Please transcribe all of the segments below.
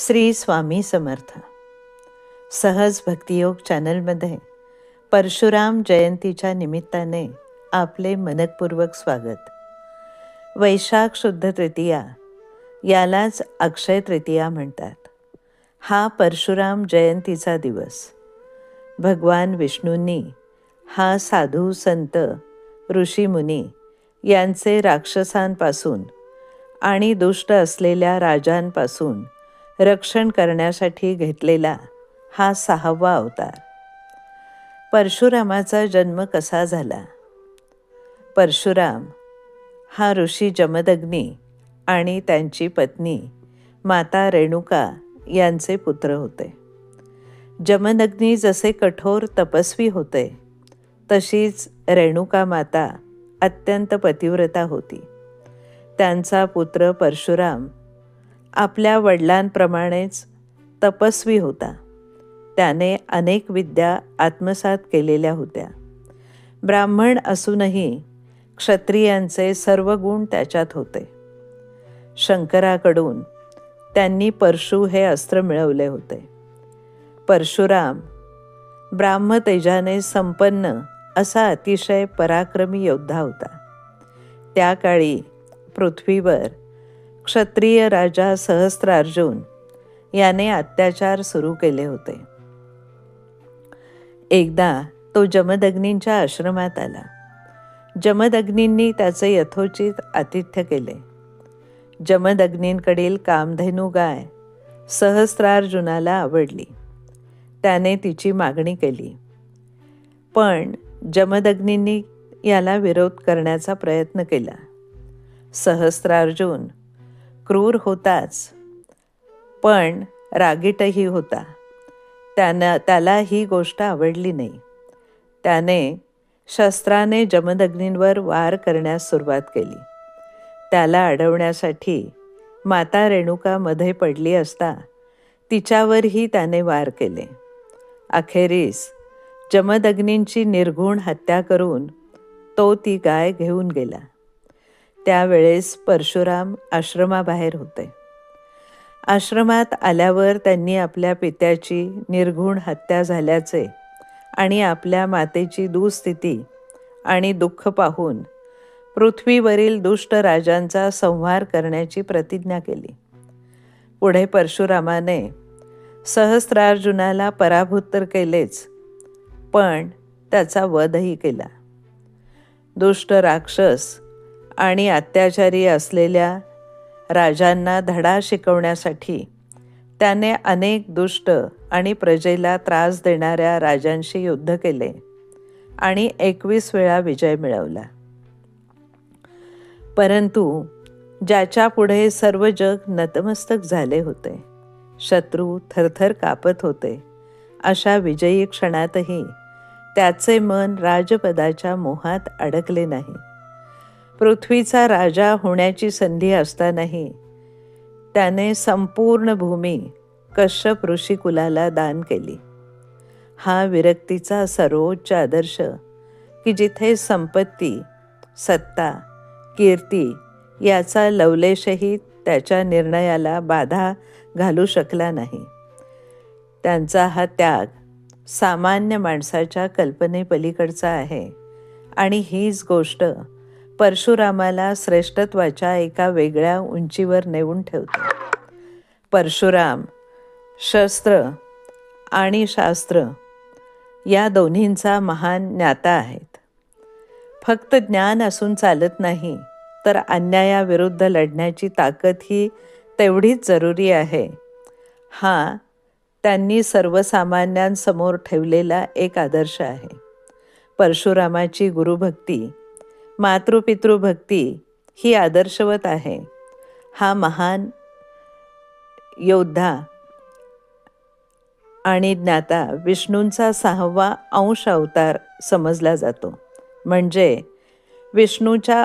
श्री स्वामी समर्थ. सहज भक्तियोग चॅनलमध्ये परशुराम जयंतीच्या निमित्ताने आपले मनपूर्वक स्वागत. वैशाख शुद्ध तृतीया, यालाच अक्षय तृतीया म्हणतात. हा परशुराम जयंतीचा दिवस. भगवान विष्णूंनी हा साधू संत ऋषीमुनी यांचे राक्षसांपासून आणि दुष्ट असलेल्या राजांपासून रक्षण करण्यासाठी घेतलेला हा 6वा अवतार. परशुरामाचा जन्म कसा झाला? परशुराम हा ऋषी जमदग्नी आणि त्यांची पत्नी माता रेणुका यांचे पुत्र होते. जमदग्नी जसे कठोर तपस्वी होते, तशीच रेणुका माता अत्यंत पतिव्रता होती. त्यांचा पुत्र परशुराम आपल्या वडिलांप्रमाणेच तपस्वी होता. त्याने अनेक विद्या आत्मसात केलेल्या होत्या. ब्राह्मण असूनही क्षत्रियांचे सर्व गुण त्याच्यात होते. शंकराकडून त्यांनी परशु हे अस्त्र मिळवले होते. परशुराम ब्राह्मतेजाने संपन्न असा अतिशय पराक्रमी योद्धा होता. त्या काळी पृथ्वीवर क्षत्रिय राजा सहस्त्रार्जुन याने अत्याचार सुरू केले होते. एकदा तो जमदग्नींच्या आश्रमात आला. जमदग्नींनी त्याचे यथोचित आतिथ्य केले. जमदग्नींकडील कामधेनू गाय सहस्त्रार्जुनाला आवडली. त्याने तिची मागणी केली, पण जमदग्नींनी याला विरोध करण्याचा प्रयत्न केला. सहस्त्रार्जुन क्रूर होताच, पण रागीटही होता. त्याला ही गोष्ट आवडली नाही. त्याने शस्त्राने जमदग्नींवर वार करण्यास सुरुवात केली. त्याला अडवण्यासाठी माता रेणुका मध्ये पडली असता तिच्यावरही त्याने वार केले. अखेरीस जमदग्नींची निर्घुण हत्या करून तो ती गाय घेऊन गेला. त्यावेळेस परशुराम आश्रमाबाहेर होते. आश्रमात आल्यावर त्यांनी आपल्या पित्याची निर्घुण हत्या झाल्याचे आणि आपल्या मातेची दुःस्थिती आणि दुःख पाहून पृथ्वीवरील दुष्ट राजांचा संहार करण्याची प्रतिज्ञा केली. पुढे परशुरामाने सहस्त्रार्जुनाला पराभूत तर केलेच, पण त्याचा वधही केला. दुष्ट राक्षस आणि अत्याचारी असलेल्या राजांना धडा शिकवण्यासाठी त्याने अनेक दुष्ट आणि प्रजेला त्रास देणाऱ्या राजांशी युद्ध केले आणि 21 वेळा विजय मिळवला. परंतु ज्याच्या पुढे सर्व जग नतमस्तक झाले होते, शत्रू थरथर कापत होते, अशा विजयी क्षणातही त्याचे मन राजपदाच्या मोहात अडकले नाही. पृथ्वीचा राजा होण्याची संधी असतानाही त्याने संपूर्ण भूमी कश्यप ऋषिकुलाला दान केली. हा विरक्तीचा सर्वोच्च आदर्श, की जिथे संपत्ती, सत्ता, कीर्ती याचा लवलेशही त्याच्या निर्णयाला बाधा घालू शकला नाही. त्यांचा हा त्याग सामान्य माणसाच्या कल्पनेपलीकडचा आहे आणि हीच गोष्ट परशुरामाला श्रेष्ठत्वाच्या एका वेगळ्या उंचीवर नेऊन ठेवते. परशुराम शस्त्र आणि शास्त्र या दोन्हींचा महान ज्ञाता आहेत. फक्त ज्ञान असून चालत नाही, तर अन्यायाविरुद्ध लढण्याची ताकद ही तेवढीच जरुरी आहे. हा त्यांनी सर्वसामान्यांसमोर ठेवलेला एक आदर्श आहे. परशुरामाची गुरुभक्ती, मातृपितृभक्ती ही आदर्शवत आहे. हा महान योद्धा आणि ज्ञाता विष्णूंचा 6वा अंश अवतार समजला जातो. म्हणजे विष्णूच्या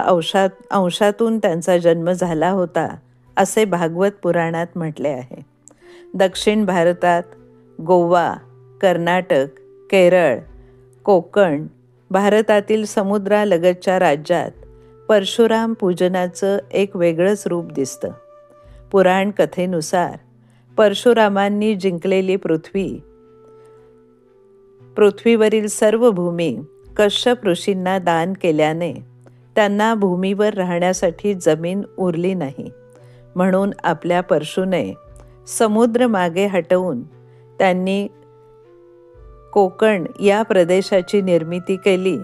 अंशातून त्यांचा जन्म झाला होता, असे भागवत पुराणात म्हटले आहे. दक्षिण भारतात गोवा, कर्नाटक, केरळ, कोकण, भारतातील समुद्रालगतच्या राज्यात परशुराम पूजनाचं एक वेगळंच रूप दिसतं. पुराण कथेनुसार परशुरामांनी जिंकलेली पृथ्वीवरील सर्व भूमी कश्यप ऋषींना दान केल्याने त्यांना भूमीवर राहण्यासाठी जमीन उरली नाही. म्हणून आपल्या परशुने समुद्र मागे हटवून त्यांनी कोकण या प्रदेशाची निर्मिती केली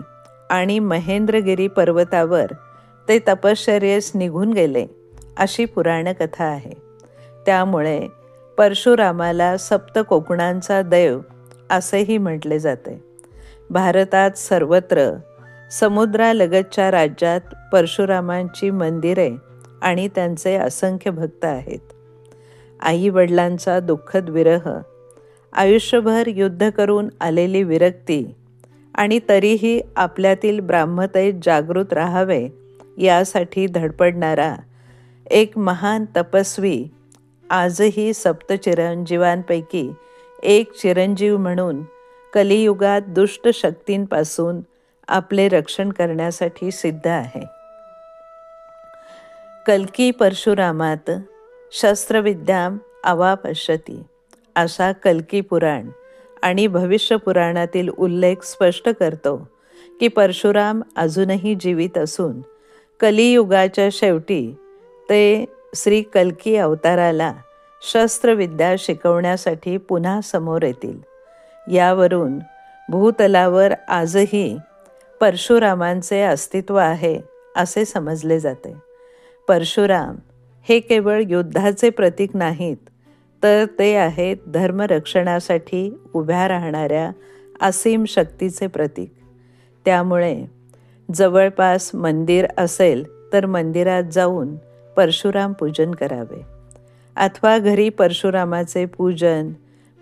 आणि महेंद्रगिरी पर्वतावर ते तपश्चर्येस निघून गेले, अशी पुराणकथा आहे. त्यामुळे परशुरामाला सप्त कोकणांचा देव असेही म्हटले जाते. भारतात सर्वत्र समुद्रालगतच्या राज्यात परशुरामांची मंदिरे आणि त्यांचे असंख्य भक्त आहेत. आई वडिलांचा दुःखद विरह, आयुष्यभर युद्ध करून आलेली विरक्ती आणि तरीही आपल्यातील ब्राह्मतेत जागृत राहावे यासाठी धडपडणारा एक महान तपस्वी आजही सप्तचिरंजीवांपैकी एक चिरंजीव म्हणून कलियुगात दुष्ट शक्तींपासून आपले रक्षण करण्यासाठी सिद्ध आहे. कल्की परशुरामात शस्त्रविद्याम अवापश्यती असा कल्की पुराण आणि भविष्य पुराणातील उल्लेख स्पष्ट करतो की परशुराम अजूनही जीवित असून कलियुगाच्या शेवटी ते श्री कल्की अवताराला शस्त्रविद्या शिकवण्यासाठी पुन्हा समोर येतील. यावरून भूतलावर आजही परशुरामांचे अस्तित्व आहे असे समजले जाते. परशुराम हे केवळ युद्धाचे प्रतीक नाहीत, तर ते आहेत धर्मरक्षणासाठी उभ्या राहणाऱ्या असीम शक्तीचे प्रतीक. त्यामुळे जवळपास मंदिर असेल तर मंदिरात जाऊन परशुराम पूजन करावे, अथवा घरी परशुरामाचे पूजन,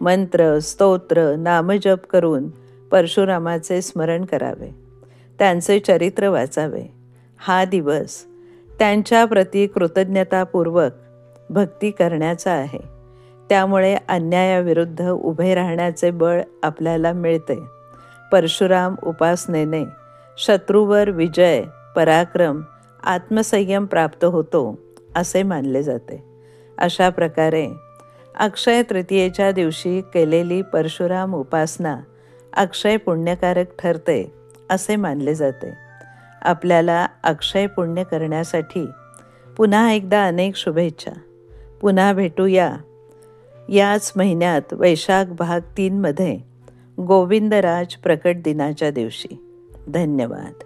मंत्र, स्तोत्र, नामजप करून परशुरामाचे स्मरण करावे, त्यांचे चरित्र वाचावे. हा दिवस त्यांच्याप्रती कृतज्ञतापूर्वक भक्ती करण्याचा आहे. त्यामुळे अन्यायाविरुद्ध उभे राहण्याचे बळ आपल्याला मिळते. परशुराम उपासनेने शत्रूवर विजय, पराक्रम, आत्मसंयम प्राप्त होतो असे मानले जाते. अशा प्रकारे अक्षय तृतीयेच्या दिवशी केलेली परशुराम उपासना अक्षय पुण्यकारक ठरते असे मानले जाते. आपल्याला अक्षय पुण्य करण्यासाठी पुन्हा एकदा अनेक शुभेच्छा. पुन्हा भेटूया याच महिन्यात वैशाख भाग 3 मध्ये गोविंदराज प्रकट दिनाच्या दिवशी. धन्यवाद.